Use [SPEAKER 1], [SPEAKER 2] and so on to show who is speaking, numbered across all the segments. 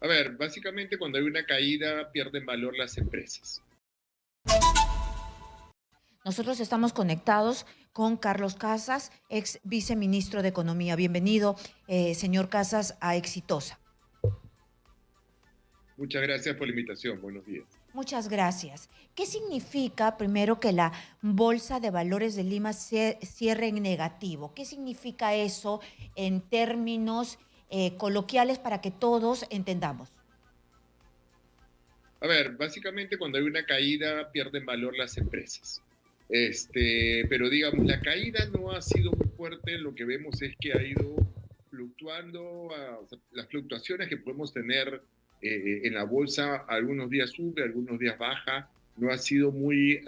[SPEAKER 1] A ver, básicamente cuando hay una caída pierden valor las empresas.
[SPEAKER 2] Nosotros estamos conectados con Carlos Casas, ex viceministro de Economía. Bienvenido, señor Casas, a Exitosa.
[SPEAKER 1] Muchas gracias por la invitación. Buenos días.
[SPEAKER 2] Muchas gracias. ¿Qué significa, primero, que la Bolsa de Valores de Lima cierre en negativo? ¿Qué significa eso en términos coloquiales para que todos entendamos?
[SPEAKER 1] A ver, básicamente cuando hay una caída pierden valor las empresas. Pero digamos, la caída no ha sido muy fuerte, lo que vemos es que ha ido fluctuando, o sea, las fluctuaciones que podemos tener en la bolsa, algunos días sube, algunos días baja, no ha sido muy,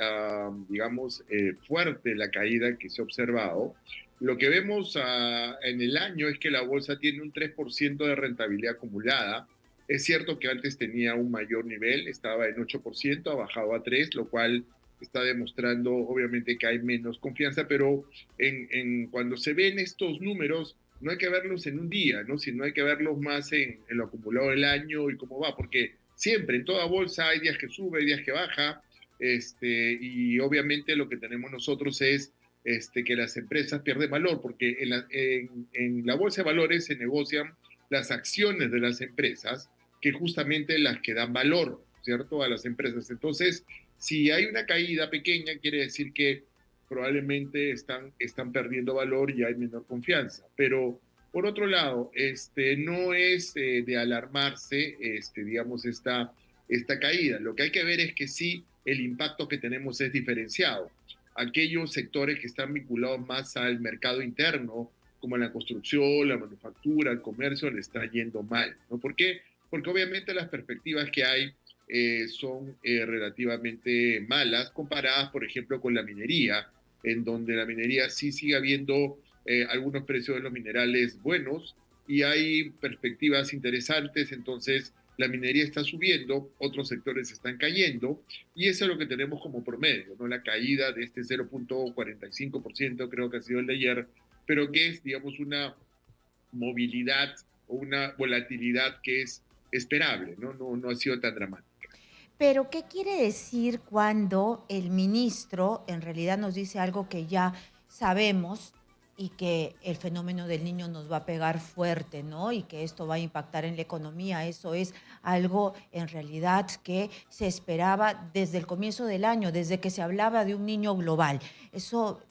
[SPEAKER 1] digamos, fuerte la caída que se ha observado. Lo que vemos en el año es que la bolsa tiene un 3% de rentabilidad acumulada. Es cierto que antes tenía un mayor nivel, estaba en 8%, ha bajado a 3%, lo cual está demostrando obviamente que hay menos confianza, pero cuando se ven estos números, no hay que verlos en un día, ¿no? Sino hay que verlos más en lo acumulado del año y cómo va, porque siempre en toda bolsa hay días que sube, hay días que baja, y obviamente lo que tenemos nosotros es que las empresas pierden valor, porque en la bolsa de valores se negocian las acciones de las empresas, que justamente las que dan valor, ¿cierto?, a las empresas. Entonces, si hay una caída pequeña, quiere decir que probablemente están perdiendo valor y hay menor confianza. Pero, por otro lado, no es de alarmarse, digamos, esta caída. Lo que hay que ver es que sí, el impacto que tenemos es diferenciado. Aquellos sectores que están vinculados más al mercado interno, como la construcción, la manufactura, el comercio, le está yendo mal, ¿no? ¿Por qué? Porque obviamente las perspectivas que hay son relativamente malas comparadas, por ejemplo, con la minería, en donde la minería sí sigue habiendo algunos precios de los minerales buenos y hay perspectivas interesantes, entonces la minería está subiendo, otros sectores están cayendo y eso es lo que tenemos como promedio, ¿no? La caída de este 0,45%, creo que ha sido el de ayer, pero que es, digamos, una movilidad o una volatilidad que es esperable, ¿no? No ha sido tan dramática.
[SPEAKER 2] Pero, ¿qué quiere decir cuando el ministro en realidad nos dice algo que ya sabemos y que el fenómeno del niño nos va a pegar fuerte, ¿no? Y que esto va a impactar en la economía. Eso es algo en realidad que se esperaba desde el comienzo del año, desde que se hablaba de un niño global. Eso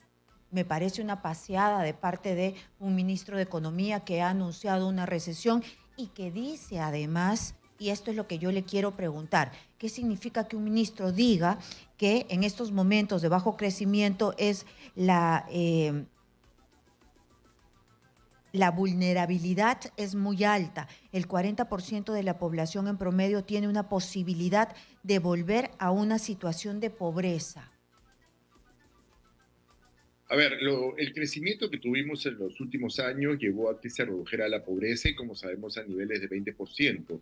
[SPEAKER 2] me parece una paseada de parte de un ministro de Economía que ha anunciado una recesión y que dice además, y esto es lo que yo le quiero preguntar, ¿qué significa que un ministro diga que en estos momentos de bajo crecimiento es la vulnerabilidad es muy alta? El 40% de la población en promedio tiene una posibilidad de volver a una situación de pobreza.
[SPEAKER 1] A ver, el crecimiento que tuvimos en los últimos años llevó a que se redujera la pobreza y como sabemos a niveles de 20%.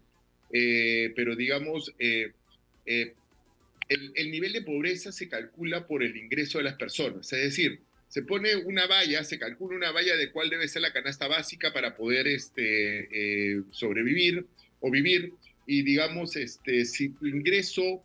[SPEAKER 1] Pero digamos, eh, el nivel de pobreza se calcula por el ingreso de las personas, es decir, se pone una valla, se calcula una valla de cuál debe ser la canasta básica para poder sobrevivir o vivir, y digamos, si el ingreso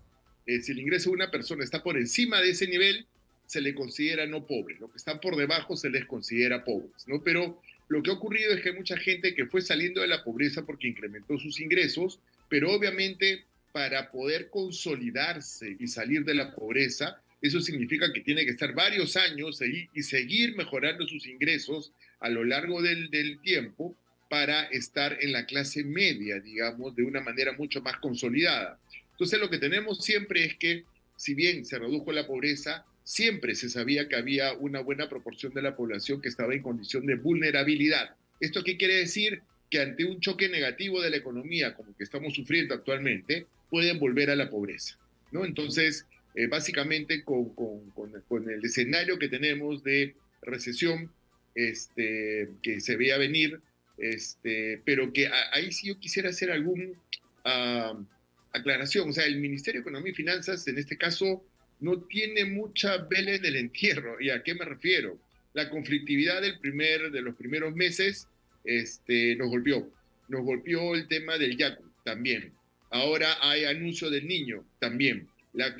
[SPEAKER 1] de una persona está por encima de ese nivel, se le considera no pobre, lo que están por debajo se les considera pobres, ¿no? Pero lo que ha ocurrido es que hay mucha gente que fue saliendo de la pobreza porque incrementó sus ingresos, pero obviamente para poder consolidarse y salir de la pobreza, eso significa que tiene que estar varios años ahí y seguir mejorando sus ingresos a lo largo del tiempo para estar en la clase media, digamos, de una manera mucho más consolidada. Entonces lo que tenemos siempre es que, si bien se redujo la pobreza, siempre se sabía que había una buena proporción de la población que estaba en condición de vulnerabilidad. ¿Esto qué quiere decir? Que ante un choque negativo de la economía, como el que estamos sufriendo actualmente, pueden volver a la pobreza, ¿no? Entonces, básicamente con el escenario que tenemos de recesión, que se veía venir, pero que ahí sí yo quisiera hacer algún uh, aclaración. O sea, el Ministerio de Economía y Finanzas, en este caso, no tiene mucha vela en el entierro. ¿Y a qué me refiero? La conflictividad de los primeros meses nos golpeó. Nos golpeó el tema del Yaku. también. Ahora hay anuncio del niño, también. La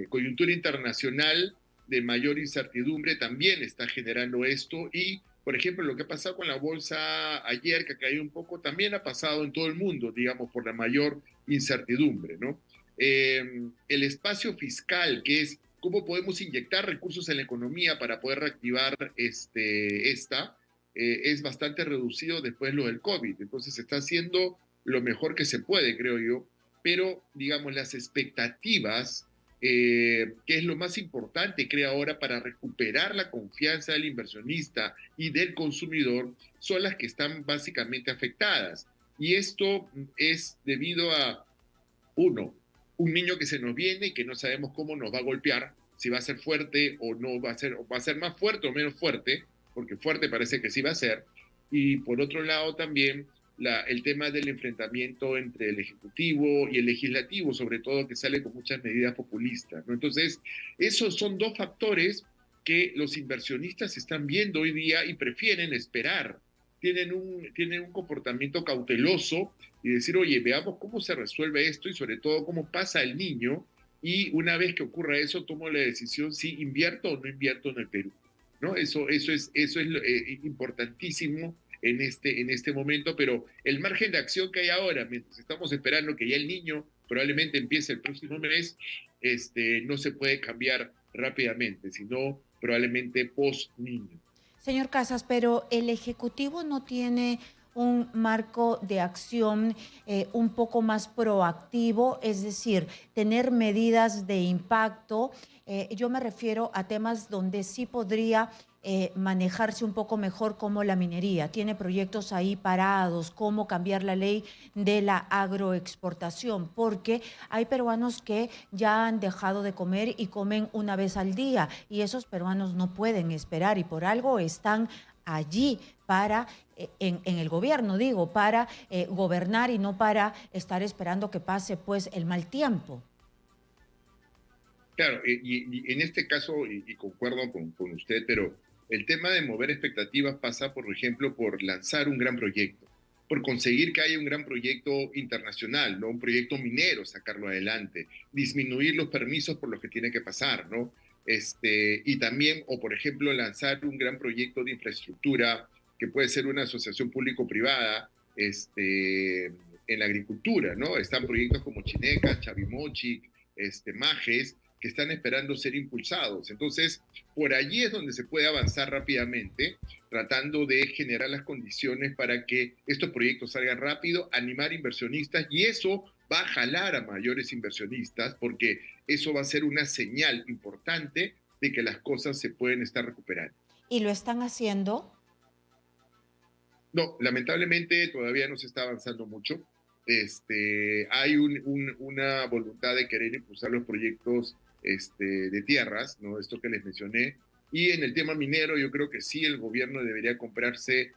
[SPEAKER 1] coyuntura internacional de mayor incertidumbre también está generando esto y, por ejemplo, lo que ha pasado con la bolsa ayer, que cayó un poco, también ha pasado en todo el mundo, digamos, por la mayor incertidumbre, ¿no? El espacio fiscal, que es cómo podemos inyectar recursos en la economía para poder reactivar es bastante reducido después de lo del COVID. Entonces se está haciendo lo mejor que se puede, creo yo, pero digamos las expectativas, que es lo más importante, creo ahora, para recuperar la confianza del inversionista y del consumidor, son las que están básicamente afectadas. Y esto es debido a, uno, un niño que se nos viene y que no sabemos cómo nos va a golpear, si va a ser fuerte o no va a ser, o va a ser más fuerte o menos fuerte, porque fuerte parece que sí va a ser. Y por otro lado también el tema del enfrentamiento entre el Ejecutivo y el Legislativo, sobre todo, que sale con muchas medidas populistas, ¿no? Entonces, esos son dos factores que los inversionistas están viendo hoy día y prefieren esperar. Tienen un comportamiento cauteloso y decir, oye, veamos cómo se resuelve esto y sobre todo cómo pasa el niño, y una vez que ocurra eso, tomo la decisión si invierto o no invierto en el Perú, ¿no? Eso es importantísimo en este momento, pero el margen de acción que hay ahora, mientras estamos esperando que ya el niño probablemente empiece el próximo mes, no se puede cambiar rápidamente, sino probablemente post-niño.
[SPEAKER 2] Señor Casas, pero el Ejecutivo no tiene un marco de acción un poco más proactivo, es decir, tener medidas de impacto. Yo me refiero a temas donde sí podría manejarse un poco mejor, como la minería. Tiene proyectos ahí parados, cómo cambiar la ley de la agroexportación, porque hay peruanos que ya han dejado de comer y comen una vez al día, y esos peruanos no pueden esperar y por algo están allí para, en el gobierno, digo, para gobernar y no para estar esperando que pase pues el mal tiempo.
[SPEAKER 1] Claro, y en este caso, y concuerdo con usted, pero el tema de mover expectativas pasa, por ejemplo, por lanzar un gran proyecto, por conseguir que haya un gran proyecto internacional, ¿no? Un proyecto minero, sacarlo adelante, disminuir los permisos por los que tiene que pasar, ¿no? Y también, o por ejemplo, lanzar un gran proyecto de infraestructura, que puede ser una asociación público-privada, en la agricultura, ¿no? Están proyectos como Chineca, Chavimochic, Majes, que están esperando ser impulsados. Entonces, por allí es donde se puede avanzar rápidamente, tratando de generar las condiciones para que estos proyectos salgan rápido, animar inversionistas, y eso va a jalar a mayores inversionistas, porque eso va a ser una señal importante de que las cosas se pueden estar recuperando.
[SPEAKER 2] ¿Y lo están haciendo?
[SPEAKER 1] No, lamentablemente todavía no se está avanzando mucho. Hay una voluntad de querer impulsar los proyectos de tierras, ¿no? Esto que les mencioné. Y en el tema minero, yo creo que sí el gobierno debería comprarse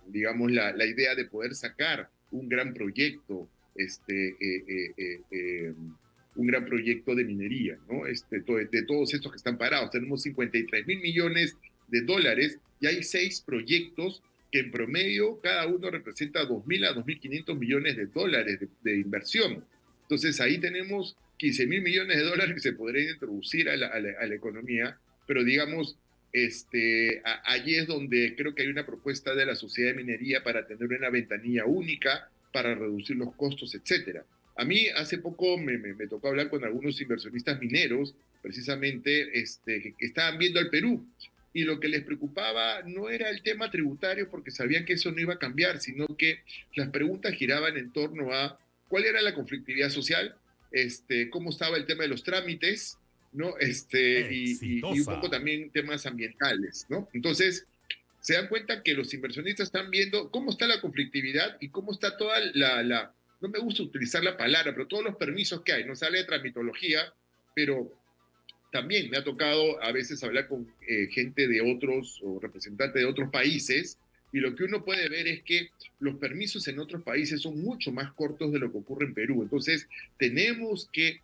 [SPEAKER 1] digamos, la idea de poder sacar un gran proyecto, un gran proyecto de minería, ¿no? De todos estos que están parados. Tenemos 53.000 millones de dólares y hay 6 proyectos que en promedio cada uno representa 2.000 a 2.500 millones de dólares de inversión. Entonces ahí tenemos 15.000 millones de dólares que se podrían introducir a la economía, pero digamos, allí es donde creo que hay una propuesta de la Sociedad de Minería para tener una ventanilla única, para reducir los costos, etcétera. A mí hace poco me tocó hablar con algunos inversionistas mineros, precisamente, que estaban viendo al Perú, y lo que les preocupaba no era el tema tributario, porque sabían que eso no iba a cambiar, sino que las preguntas giraban en torno a cuál era la conflictividad social, cómo estaba el tema de los trámites, ¿no? Y un poco
[SPEAKER 3] Exitosa.
[SPEAKER 1] también temas ambientales, ¿no? Entonces, se dan cuenta que los inversionistas están viendo cómo está la conflictividad y cómo está toda no me gusta utilizar la palabra, pero todos los permisos que hay, no sale de tramitología, pero también me ha tocado a veces hablar con gente de otros o representantes de otros países, y lo que uno puede ver es que los permisos en otros países son mucho más cortos de lo que ocurre en Perú. Entonces, tenemos que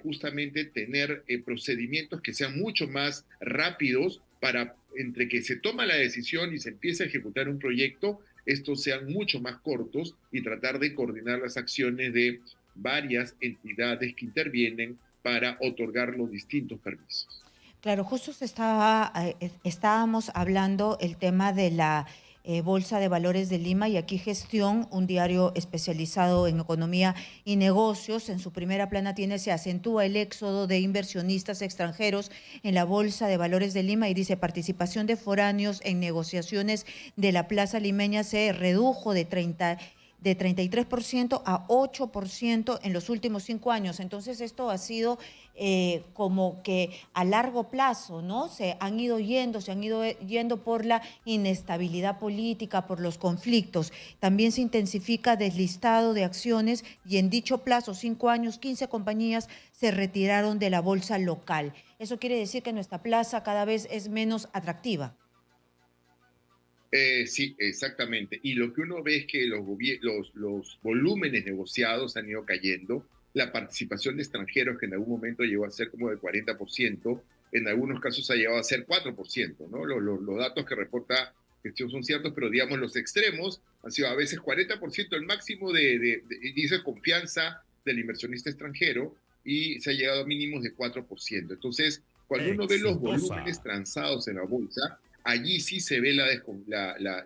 [SPEAKER 1] justamente tener procedimientos que sean mucho más rápidos para, entre que se toma la decisión y se empieza a ejecutar un proyecto, estos sean mucho más cortos y tratar de coordinar las acciones de varias entidades que intervienen para otorgar los distintos permisos.
[SPEAKER 2] Claro, justo estábamos hablando el tema de la Bolsa de Valores de Lima y aquí Gestión, un diario especializado en economía y negocios, en su primera plana se acentúa el éxodo de inversionistas extranjeros en la Bolsa de Valores de Lima y dice participación de foráneos en negociaciones de la plaza limeña se redujo de 33% a 8% en los últimos 5 años. Entonces esto ha sido como que a largo plazo, ¿no? Se han ido yendo por la inestabilidad política, por los conflictos. También se intensifica deslistado de acciones y en dicho plazo, 5 años, 15 compañías se retiraron de la bolsa local. Eso quiere decir que nuestra plaza cada vez es menos atractiva.
[SPEAKER 1] Sí, exactamente. Y lo que uno ve es que los volúmenes negociados han ido cayendo. La participación de extranjeros, que en algún momento llegó a ser como de 40%, en algunos casos ha llegado a ser 4%, ¿no? Los datos que reporta Gestión son ciertos, pero digamos los extremos han sido a veces 40% el máximo de índice de confianza del inversionista extranjero y se ha llegado a mínimos de 4%. Entonces, cuando uno ve los volúmenes transados en la bolsa, allí sí se ve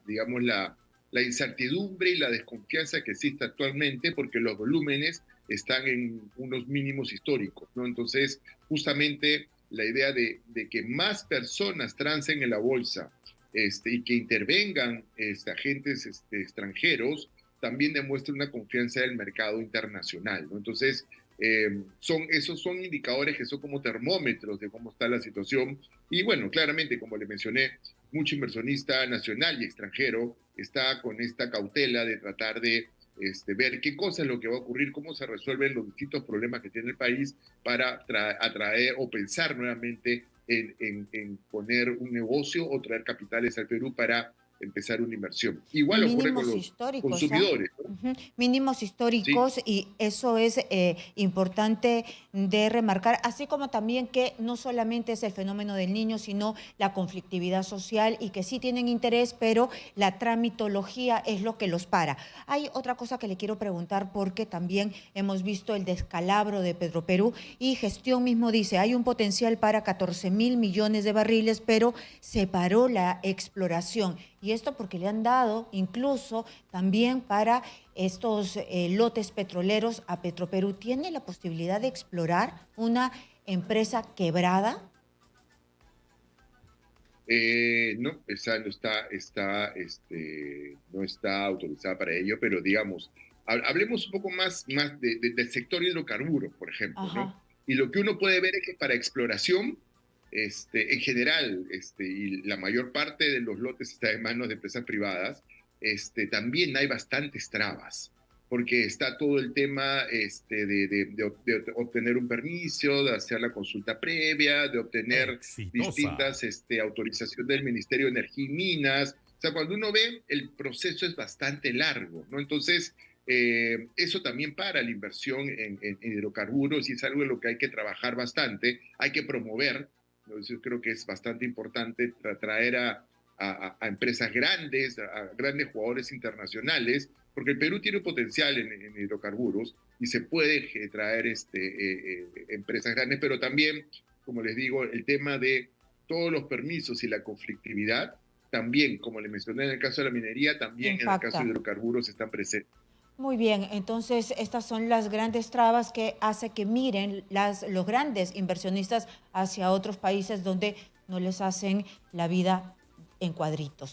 [SPEAKER 1] digamos, la incertidumbre y la desconfianza que existe actualmente porque los volúmenes están en unos mínimos históricos, ¿no? Entonces, justamente la idea de que más personas transen en la bolsa y que intervengan agentes extranjeros también demuestra una confianza del mercado internacional, ¿no? Entonces, esos son indicadores que son como termómetros de cómo está la situación. Y bueno, claramente, como le mencioné, mucho inversionista nacional y extranjero está con esta cautela de tratar de ver qué cosa es lo que va a ocurrir, cómo se resuelven los distintos problemas que tiene el país para atraer o pensar nuevamente en poner un negocio o traer capitales al Perú para empezar una inversión. Igual ocurre con
[SPEAKER 2] Mínimos
[SPEAKER 1] los
[SPEAKER 2] históricos, ¿ah?
[SPEAKER 1] consumidores, ¿no?
[SPEAKER 2] Ujú. Mínimos
[SPEAKER 1] Sí,
[SPEAKER 2] históricos y eso es importante de remarcar, así como también que no solamente es el fenómeno del niño, sino la conflictividad social y que sí tienen interés, pero la tramitología es lo que los para. Hay otra cosa que le quiero preguntar porque también hemos visto el descalabro de Petroperú y Gestión mismo dice, hay un potencial para 14.000 millones de barriles, pero se paró la exploración. Y esto porque le han dado incluso también para estos lotes petroleros a Petroperú. ¿Tiene la posibilidad de explorar una empresa quebrada?
[SPEAKER 1] no, esa no está autorizada para ello, pero digamos, hablemos un poco más del sector hidrocarburos, por ejemplo, ¿no?
[SPEAKER 2] Ajá.
[SPEAKER 1] Y lo que uno puede ver es que para exploración, en general, y la mayor parte de los lotes está en manos de empresas privadas, también hay bastantes trabas, porque está todo el tema de obtener un permiso, de hacer la consulta previa, de obtener distintas autorizaciones del Ministerio de Energía y Minas. O sea, cuando uno ve, el proceso es bastante largo, ¿no? Entonces, eso también para la inversión en hidrocarburos y es algo en lo que hay que trabajar bastante, hay que promover, ¿no? Yo creo que es bastante importante traer a empresas grandes, a grandes jugadores internacionales, porque el Perú tiene un potencial en hidrocarburos y se puede traer empresas grandes, pero también, como les digo, el tema de todos los permisos y la conflictividad, también, como le mencioné en el caso de la minería, también en el caso
[SPEAKER 2] Impacta.
[SPEAKER 1] de hidrocarburos están presentes.
[SPEAKER 2] Muy bien, entonces estas son las grandes trabas que hace que miren los grandes inversionistas hacia otros países donde no les hacen la vida en cuadritos.